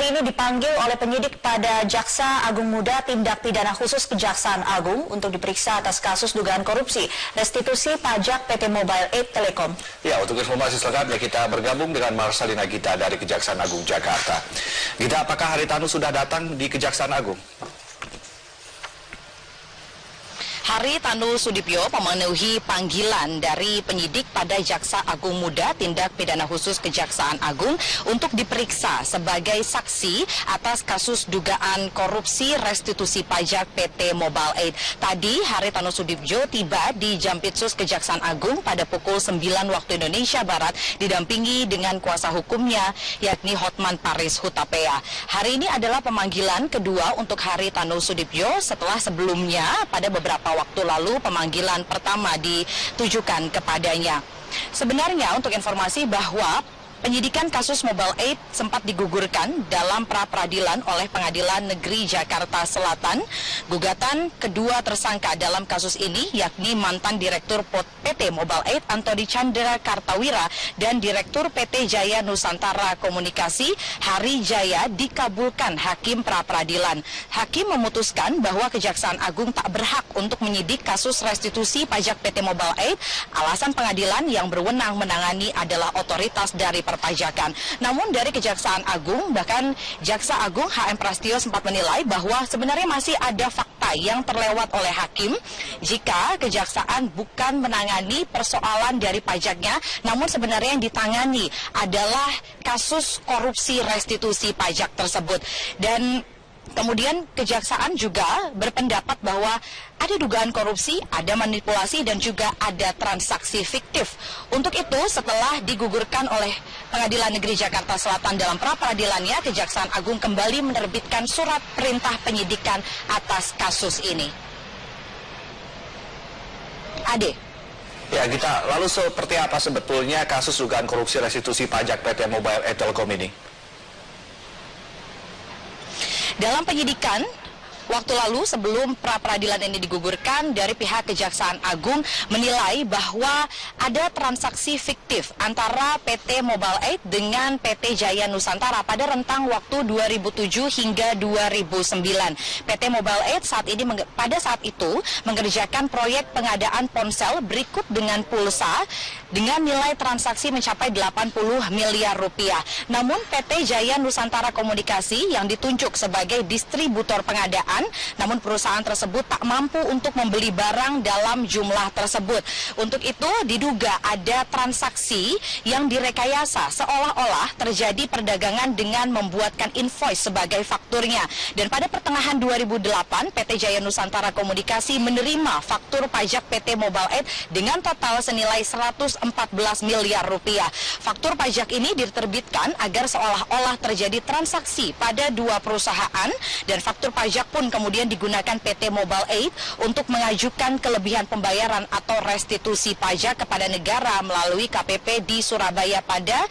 hari ini dipanggil oleh penyidik pada Jaksa Agung Muda Tindak Pidana Khusus Kejaksaan Agung untuk diperiksa atas kasus dugaan korupsi restitusi pajak PT Mobile Aid Telekom. Ya, untuk informasi selengkapnya kita bergabung dengan Marsalina Gita dari Kejaksaan Agung Jakarta. Gita, apakah Haritanu sudah datang di Kejaksaan Agung? Haritanu Sudibyo memenuhi panggilan dari penyidik pada Jaksa Agung Muda Tindak Pidana Khusus Kejaksaan Agung untuk diperiksa sebagai saksi atas kasus dugaan korupsi restitusi pajak PT Mobile Aid. Tadi Haritanu Sudibyo tiba di Jampitsus Kejaksaan Agung pada pukul 9 waktu Indonesia Barat didampingi dengan kuasa hukumnya yakni Hotman Paris Hutapea. Hari ini adalah pemanggilan kedua untuk Haritanu Sudibyo setelah sebelumnya pada beberapa waktu lalu pemanggilan pertama ditujukan kepadanya. Sebenarnya untuk informasi bahwa penyidikan kasus Mobile Aid sempat digugurkan dalam pra-peradilan oleh Pengadilan Negeri Jakarta Selatan. Gugatan kedua tersangka dalam kasus ini yakni mantan Direktur PT Mobile Aid Antoni Chandra Kartawira dan Direktur PT Jaya Nusantara Komunikasi Hari Jaya dikabulkan Hakim pra-peradilan. Hakim memutuskan bahwa Kejaksaan Agung tak berhak untuk menyidik kasus restitusi pajak PT Mobile Aid. Alasan pengadilan yang berwenang menangani adalah otoritas dari perpajakan. Namun dari Kejaksaan Agung, bahkan Jaksa Agung HM Prastio sempat menilai bahwa sebenarnya masih ada fakta yang terlewat oleh hakim jika Kejaksaan bukan menangani persoalan dari pajaknya, namun sebenarnya yang ditangani adalah kasus korupsi restitusi pajak tersebut. Dan kemudian Kejaksaan juga berpendapat bahwa ada dugaan korupsi, ada manipulasi, dan juga ada transaksi fiktif. Untuk itu, setelah digugurkan oleh Pengadilan Negeri Jakarta Selatan dalam pra-peradilannya, Kejaksaan Agung kembali menerbitkan surat perintah penyidikan atas kasus ini. Ade. Ya, Gita, lalu seperti apa sebetulnya kasus dugaan korupsi restitusi pajak PT Mobile Aid Telekom ini? Dalam penyidikan waktu lalu sebelum pra-peradilan ini digugurkan, dari pihak Kejaksaan Agung menilai bahwa ada transaksi fiktif antara PT Mobile Aid dengan PT Jaya Nusantara pada rentang waktu 2007 hingga 2009. PT Mobile Aid pada saat itu mengerjakan proyek pengadaan ponsel berikut dengan pulsa dengan nilai transaksi mencapai 80 miliar rupiah. Namun PT Jaya Nusantara Komunikasi yang ditunjuk sebagai distributor pengadaan, namun perusahaan tersebut tak mampu untuk membeli barang dalam jumlah tersebut. Untuk itu diduga ada transaksi yang direkayasa seolah-olah terjadi perdagangan dengan membuatkan invoice sebagai fakturnya. Dan pada pertengahan 2008 PT Jaya Nusantara Komunikasi menerima faktur pajak PT Mobile Aid dengan total senilai 114 miliar rupiah. Faktur pajak ini diterbitkan agar seolah-olah terjadi transaksi pada dua perusahaan, dan faktur pajak pun kemudian digunakan PT Mobile Aid untuk mengajukan kelebihan pembayaran atau restitusi pajak kepada negara melalui KPP di Surabaya pada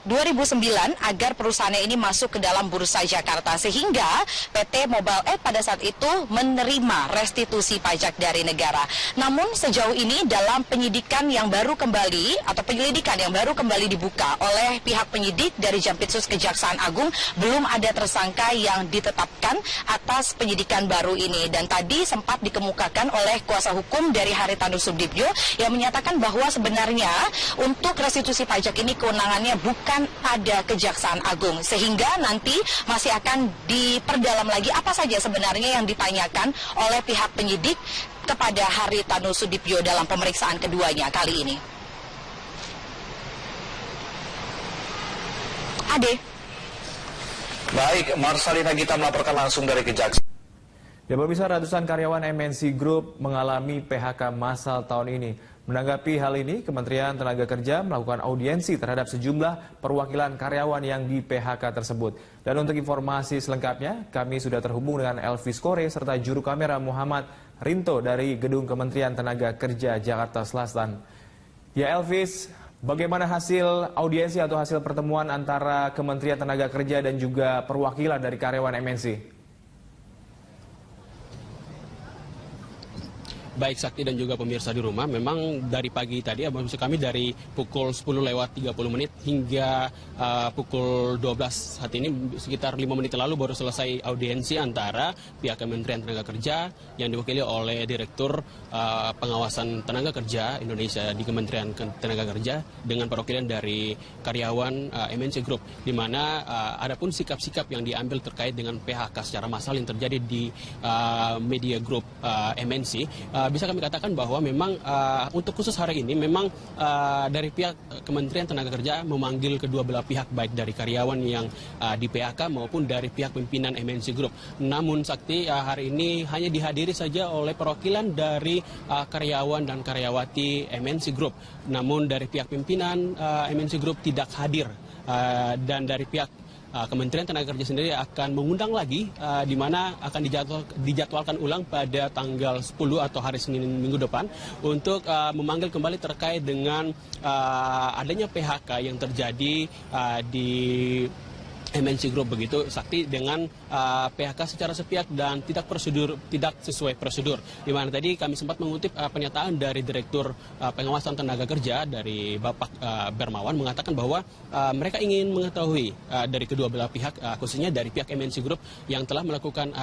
2009 agar perusahaannya ini masuk ke dalam bursa Jakarta, sehingga PT Mobile Aid pada saat itu menerima restitusi pajak dari negara. Namun sejauh ini dalam penyidikan yang baru kembali atau penyelidikan yang baru kembali dibuka oleh pihak penyidik dari Jampitsus Kejaksaan Agung, belum ada tersangka yang ditetapkan atas penyidikan baru ini. Dan tadi sempat dikemukakan oleh kuasa hukum dari Haritanu Sudibyo yang menyatakan bahwa sebenarnya untuk restitusi pajak ini kewenangannya bukan pada Kejaksaan Agung, sehingga nanti masih akan diperdalam lagi apa saja sebenarnya yang ditanyakan oleh pihak penyidik kepada Haritanu Sudibyo dalam pemeriksaan keduanya kali ini. Ade. Baik, Marsalina Gita melaporkan langsung dari Kejaksaan. Ya, pemirsa, ratusan karyawan MNC Group mengalami PHK massal tahun ini. Menanggapi hal ini, Kementerian Tenaga Kerja melakukan audiensi terhadap sejumlah perwakilan karyawan yang di PHK tersebut. Dan untuk informasi selengkapnya, kami sudah terhubung dengan Elvis Kore serta juru kamera Muhammad Rinto dari Gedung Kementerian Tenaga Kerja Jakarta Selatan. Ya, Elvis, bagaimana hasil audiensi atau hasil pertemuan antara Kementerian Tenaga Kerja dan juga perwakilan dari karyawan MNC? Baik Sakti dan juga pemirsa di rumah, memang dari pagi tadi, maksud kami dari pukul 10:30 hingga pukul 12 saat ini, sekitar 5 menit lalu baru selesai audiensi antara pihak Kementerian Tenaga Kerja yang diwakili oleh Direktur Pengawasan Tenaga Kerja Indonesia di Kementerian Tenaga Kerja dengan perwakilan dari karyawan MNC Group, di mana ada pun sikap-sikap yang diambil terkait dengan PHK secara massal yang terjadi di media group MNC. Bisa kami katakan bahwa memang untuk khusus hari ini memang dari pihak Kementerian Tenaga Kerja memanggil kedua belah pihak, baik dari karyawan yang di PHK maupun dari pihak pimpinan MNC Group. Namun Sakti, hari ini hanya dihadiri saja oleh perwakilan dari karyawan dan karyawati MNC Group. Namun dari pihak pimpinan MNC Group tidak hadir, dan dari pihak Kementerian Tenaga Kerja sendiri akan mengundang lagi, di mana akan dijadwalkan ulang pada tanggal 10 atau hari Senin minggu depan untuk memanggil kembali terkait dengan adanya PHK yang terjadi di MNC Group, begitu Sakti, dengan PHK secara sepihak dan tidak sesuai prosedur. Di mana tadi kami sempat mengutip pernyataan dari Direktur Pengawasan Tenaga Kerja dari Bapak Bermawan, mengatakan bahwa mereka ingin mengetahui dari kedua belah pihak, khususnya dari pihak MNC Group yang telah melakukan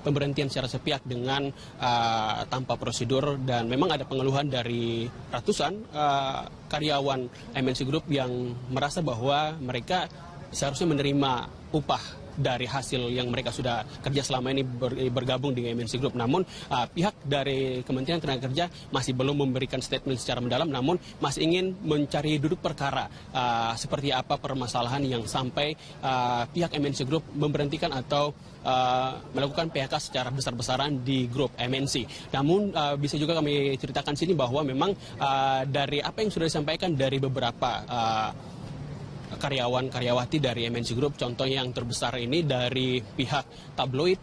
pemberhentian secara sepihak dengan tanpa prosedur, dan memang ada pengeluhan dari ratusan karyawan MNC Group yang merasa bahwa mereka seharusnya menerima upah dari hasil yang mereka sudah kerja selama ini bergabung dengan MNC Group. Namun pihak dari Kementerian Tenaga Kerja masih belum memberikan statement secara mendalam, namun masih ingin mencari duduk perkara seperti apa permasalahan yang sampai pihak MNC Group memberhentikan atau melakukan PHK secara besar-besaran di grup MNC. Namun bisa juga kami ceritakan sini bahwa memang dari apa yang sudah disampaikan dari beberapa karyawan-karyawati dari MNC Group, contoh yang terbesar ini dari pihak tabloid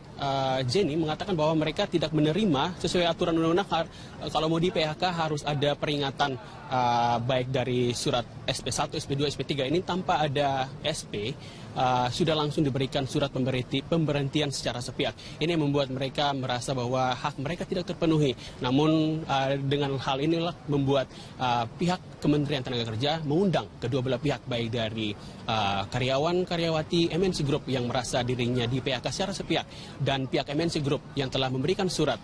Jenny mengatakan bahwa mereka tidak menerima sesuai aturan undang-undang, kalau mau di PHK harus ada peringatan baik dari surat SP1, SP2, SP3 ini tanpa ada SP, sudah langsung diberikan surat pemberhentian secara sepihak. Ini yang membuat mereka merasa bahwa hak mereka tidak terpenuhi. Namun dengan hal inilah membuat pihak Kementerian Tenaga Kerja mengundang kedua belah pihak, baik dari karyawan-karyawati MNC Group yang merasa dirinya di PHK secara sepihak dan pihak MNC Group yang telah memberikan surat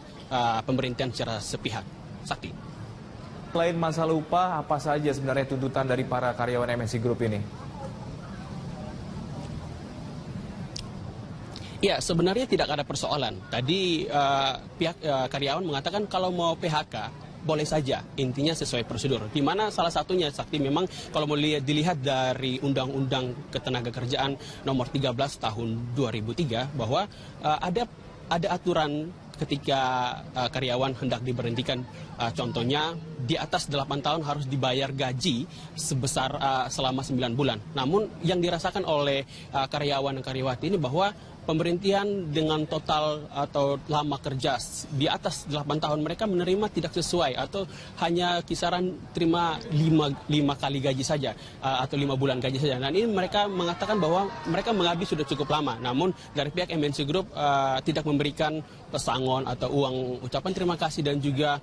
pemberhentian secara sepihak. Sakti. Selain masalah upah, apa saja sebenarnya tuntutan dari para karyawan MNC Group ini? Ya, sebenarnya tidak ada persoalan. Tadi pihak karyawan mengatakan kalau mau PHK boleh saja, intinya sesuai prosedur. Di mana salah satunya, Sakti, memang kalau mau dilihat dari Undang-Undang Ketenagakerjaan nomor 13 tahun 2003 bahwa ada aturan ketika karyawan hendak diberhentikan, contohnya di atas 8 tahun harus dibayar gaji sebesar selama 9 bulan. Namun yang dirasakan oleh karyawan dan karyawati ini bahwa pemberhentian dengan total atau lama kerja di atas 8 tahun mereka menerima tidak sesuai, atau hanya kisaran terima 5 kali gaji saja atau 5 bulan gaji saja. Dan ini mereka mengatakan bahwa mereka mengabdi sudah cukup lama. Namun dari pihak MNC Group tidak memberikan pesangon atau uang ucapan terima kasih dan juga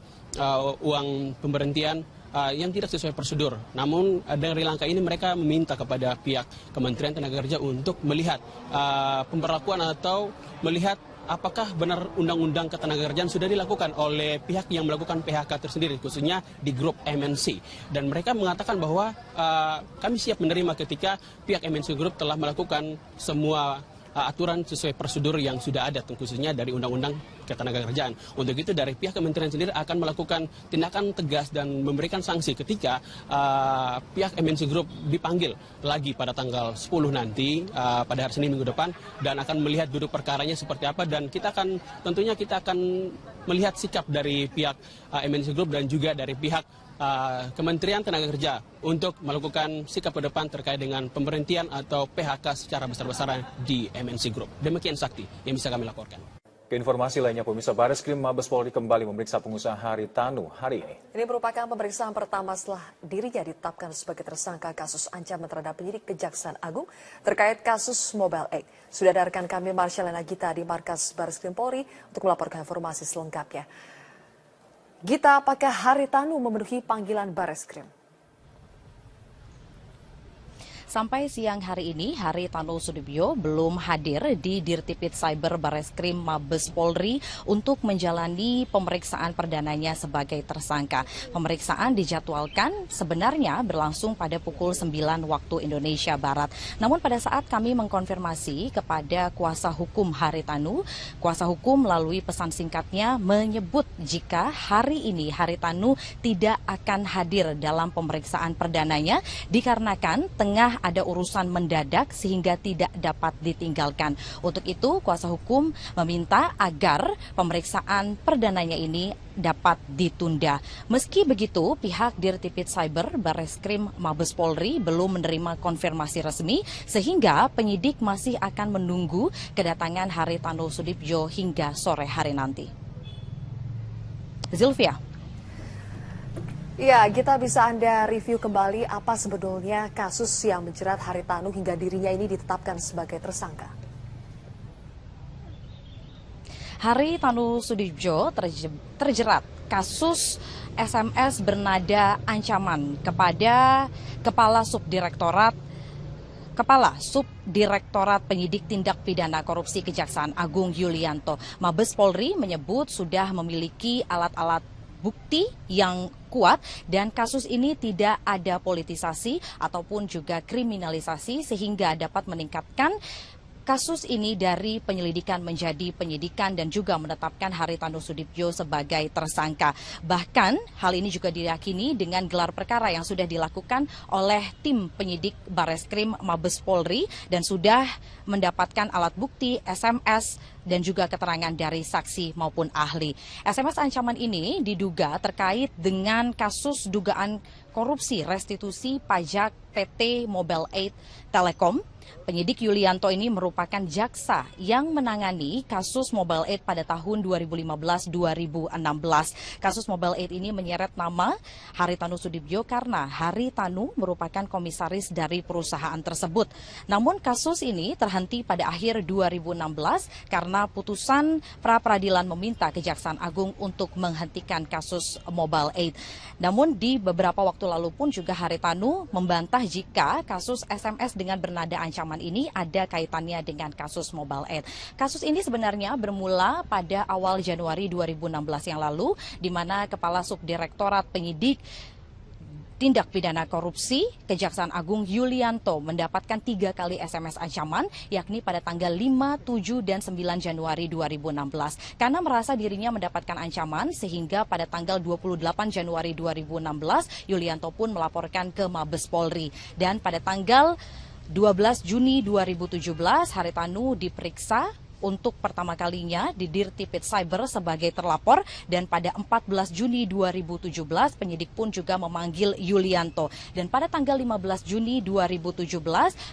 uang pemberhentian yang tidak sesuai prosedur. Namun dari langkah ini mereka meminta kepada pihak Kementerian Tenaga Kerja untuk melihat pemberlakuan atau melihat apakah benar Undang-Undang Ketenagakerjaan sudah dilakukan oleh pihak yang melakukan PHK tersendiri, khususnya di grup MNC. Dan mereka mengatakan bahwa kami siap menerima ketika pihak MNC Group telah melakukan semua aturan sesuai prosedur yang sudah ada, khususnya dari Undang-Undang Ketenagakerjaan. Untuk itu dari pihak kementerian sendiri akan melakukan tindakan tegas dan memberikan sanksi ketika pihak MNC Group dipanggil lagi pada tanggal 10 nanti, pada hari Senin minggu depan, dan akan melihat duduk perkaranya seperti apa, dan kita akan melihat sikap dari pihak MNC Group dan juga dari pihak Kementerian Tenaga Kerja untuk melakukan sikap ke depan terkait dengan pemberhentian atau PHK secara besar-besaran di MNC Group. Demikian, Sakti, yang bisa kami laporkan. Ke informasi lainnya, pemirsa, Bareskrim Mabes Polri kembali memeriksa pengusaha Haritanu hari ini. Ini merupakan pemeriksaan pertama setelah dirinya ditetapkan sebagai tersangka kasus ancaman terhadap penyidik Kejaksaan Agung terkait kasus Mobile Aid. Sudah ada rekan kami Marcelina Gita di markas Bareskrim Polri untuk melaporkan informasi selengkapnya. Gita, apakah Haritanu memenuhi panggilan Bareskrim? Sampai siang hari ini, Haritanu Sudibyo belum hadir di Dirtipid Cyber Bareskrim Mabes Polri untuk menjalani pemeriksaan perdananya sebagai tersangka. Pemeriksaan dijadwalkan sebenarnya berlangsung pada pukul 9 waktu Indonesia Barat. Namun pada saat kami mengkonfirmasi kepada kuasa hukum Haritanu, kuasa hukum melalui pesan singkatnya menyebut jika hari ini Haritanu tidak akan hadir dalam pemeriksaan perdananya dikarenakan tengah ada urusan mendadak sehingga tidak dapat ditinggalkan. Untuk itu, kuasa hukum meminta agar pemeriksaan perdananya ini dapat ditunda. Meski begitu, pihak Dirtipid Cyber Bareskrim Mabes Polri belum menerima konfirmasi resmi sehingga penyidik masih akan menunggu kedatangan Haritanu Sudibyo hingga sore hari nanti. Zilvia. Ya, kita bisa Anda review kembali apa sebetulnya kasus yang menjerat Haritanu hingga dirinya ini ditetapkan sebagai tersangka. Haritanu Sudibyo terjerat kasus SMS bernada ancaman kepada Kepala Subdirektorat Penyidik Tindak Pidana Korupsi Kejaksaan Agung Yulianto. Mabes Polri menyebut sudah memiliki alat-alat bukti yang kuat dan kasus ini tidak ada politisasi ataupun juga kriminalisasi sehingga dapat meningkatkan kasus ini dari penyelidikan menjadi penyidikan dan juga menetapkan Haritanu Sudibyo sebagai tersangka. Bahkan hal ini juga diyakini dengan gelar perkara yang sudah dilakukan oleh tim penyidik Bareskrim Mabes Polri dan sudah mendapatkan alat bukti SMS dan juga keterangan dari saksi maupun ahli. SMS ancaman ini diduga terkait dengan kasus dugaan korupsi restitusi pajak PT Mobile 8 Telekom. Penyidik Yulianto ini merupakan jaksa yang menangani kasus Mobile 8 pada tahun 2015-2016. Kasus Mobile 8 ini menyeret nama Haritanu Sudibyo karena Haritanu merupakan komisaris dari perusahaan tersebut. Namun kasus ini terhenti pada akhir 2016 karena putusan pra-peradilan meminta Kejaksaan Agung untuk menghentikan kasus Mobile 8. Namun di beberapa waktu lalu pun juga Haritanu membantah jika kasus SMS dengan bernada ancaman ini ada kaitannya dengan kasus Mobile 8. Kasus ini sebenarnya bermula pada awal Januari 2016 yang lalu, di mana Kepala Subdirektorat Penyidik Tindak Pidana Korupsi Kejaksaan Agung Yulianto mendapatkan 3 kali SMS ancaman, yakni pada tanggal 5, 7, dan 9 Januari 2016. Karena merasa dirinya mendapatkan ancaman, sehingga pada tanggal 28 Januari 2016, Yulianto pun melaporkan ke Mabes Polri. Dan pada tanggal 12 Juni 2017, Haritanu diperiksa untuk pertama kalinya di Dirtipid Cyber sebagai terlapor dan pada 14 Juni 2017 penyidik pun juga memanggil Yulianto dan pada tanggal 15 Juni 2017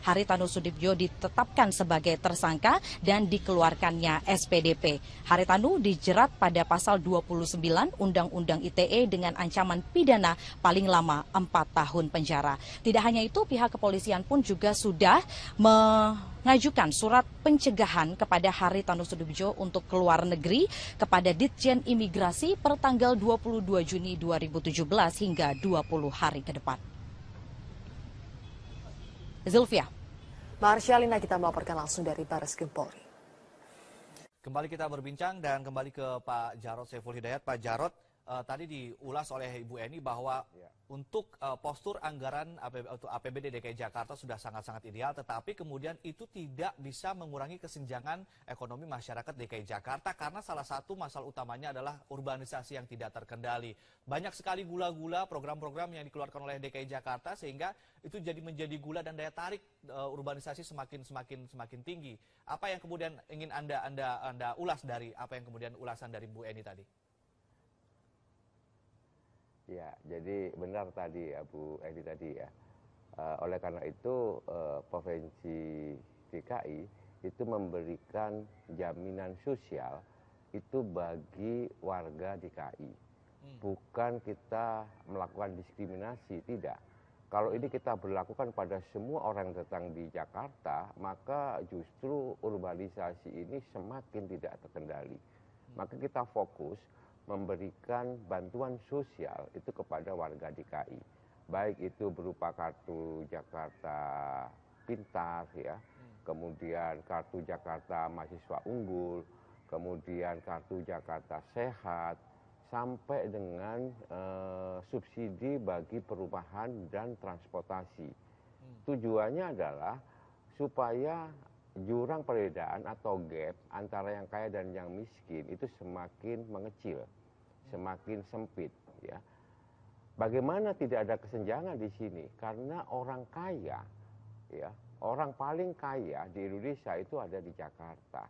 Haritanu Sudibyo ditetapkan sebagai tersangka dan dikeluarkannya SPDP. Haritanu dijerat pada pasal 29 Undang-Undang ITE dengan ancaman pidana paling lama 4 tahun penjara. Tidak hanya itu, pihak kepolisian pun juga sudah mengajukan surat pencegahan kepada Haritanu Sudibyo untuk keluar negeri kepada Ditjen Imigrasi per tanggal 22 Juni 2017 hingga 20 hari ke depan. Zulfia. Marsyalina, kita melaporkan langsung dari Bareskrim Polri. Kembali kita berbincang dan kembali ke Pak Jarod Saiful Hidayat. Pak Jarod, tadi diulas oleh Ibu Eni bahwa untuk postur anggaran APBD DKI Jakarta sudah sangat-sangat ideal, tetapi kemudian itu tidak bisa mengurangi kesenjangan ekonomi masyarakat DKI Jakarta karena salah satu masalah utamanya adalah urbanisasi yang tidak terkendali. Banyak sekali gula-gula program-program yang dikeluarkan oleh DKI Jakarta sehingga itu menjadi gula dan daya tarik urbanisasi semakin tinggi. Apa yang kemudian ingin Anda ulas dari apa yang kemudian ulasan dari Bu Eni tadi? Ya, jadi benar tadi ya Bu Edi tadi ya. Oleh karena itu Provinsi DKI itu memberikan jaminan sosial itu bagi warga DKI. Bukan kita melakukan diskriminasi, tidak. Kalau ini kita berlakukan pada semua orang yang datang di Jakarta, maka justru urbanisasi ini semakin tidak terkendali. Maka kita fokus memberikan bantuan sosial itu kepada warga DKI. Baik itu berupa kartu Jakarta Pintar ya, kemudian kartu Jakarta Mahasiswa Unggul, kemudian kartu Jakarta Sehat, sampai dengan subsidi bagi perumahan dan transportasi. Tujuannya adalah supaya jurang perbedaan atau gap antara yang kaya dan yang miskin itu semakin mengecil, semakin sempit ya. Bagaimana tidak ada kesenjangan di sini? Karena orang kaya ya, orang paling kaya di Indonesia itu ada di Jakarta.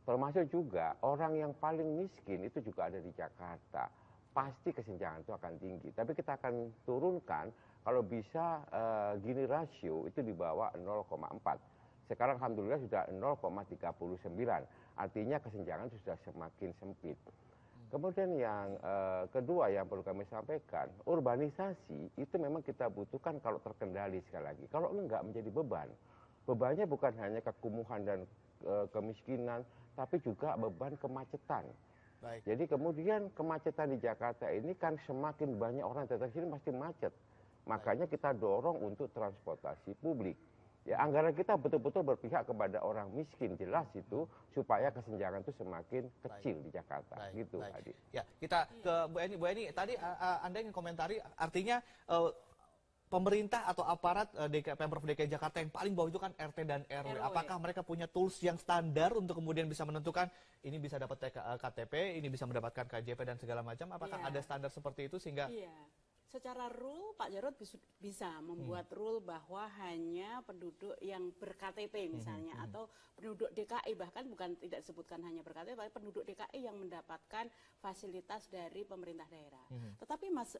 Termasuk juga orang yang paling miskin itu juga ada di Jakarta. Pasti kesenjangan itu akan tinggi. Tapi kita akan turunkan kalau bisa Gini rasio itu di bawah 0,4. Sekarang alhamdulillah sudah 0,39. Artinya kesenjangan sudah semakin sempit. Kemudian yang kedua yang perlu kami sampaikan, urbanisasi itu memang kita butuhkan kalau terkendali sekali lagi. Kalau enggak menjadi beban. Bebannya bukan hanya kekumuhan dan kemiskinan, tapi juga beban kemacetan. Baik. Jadi kemudian kemacetan di Jakarta ini kan semakin banyak orang datang sini pasti macet. Makanya kita dorong untuk transportasi publik. Ya, anggaran kita betul-betul berpihak kepada orang miskin, jelas itu, supaya kesenjangan itu semakin kecil di Jakarta. Gitu, Adi. Ya, kita ke Bu Eni. Bu Eni, tadi Anda ingin komentari, artinya pemerintah atau aparat Pemprov DKI Jakarta yang paling bawah itu kan RT dan RW. Apakah mereka punya tools yang standar untuk kemudian bisa menentukan ini bisa dapat KTP, ini bisa mendapatkan KJP dan segala macam? Apakah ada standar seperti itu sehingga... Secara rule Pak Jarod bisa membuat rule bahwa hanya penduduk yang ber-KTP misalnya atau penduduk DKI, bahkan bukan tidak disebutkan hanya ber-KTP, tapi penduduk DKI yang mendapatkan fasilitas dari pemerintah daerah. Tetapi Mas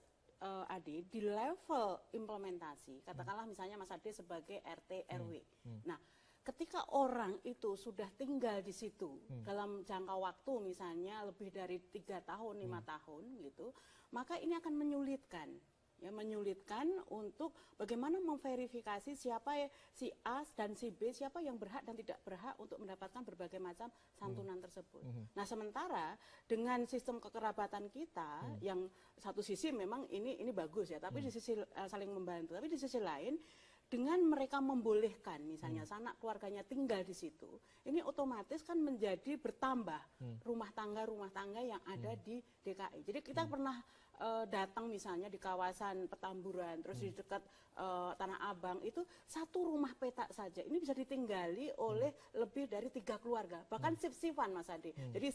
Ade, di level implementasi, katakanlah misalnya Mas Ade sebagai RT RW. Nah, ketika orang itu sudah tinggal di situ dalam jangka waktu misalnya lebih dari 3 tahun, 5 tahun gitu, maka ini akan menyulitkan. Ya, menyulitkan untuk bagaimana memverifikasi siapa si A dan si B, siapa yang berhak dan tidak berhak untuk mendapatkan berbagai macam santunan tersebut. Nah, sementara dengan sistem kekerabatan kita yang satu sisi memang ini bagus ya, tapi di sisi saling membantu, tapi di sisi lain dengan mereka membolehkan misalnya sanak keluarganya tinggal di situ, ini otomatis kan menjadi bertambah rumah tangga yang ada di DKI. Jadi kita pernah datang misalnya di kawasan Petamburan, terus di dekat Tanah Abang, itu satu rumah petak saja ini bisa ditinggali oleh lebih dari 3 keluarga, bahkan sif-sifan Mas Ade. Jadi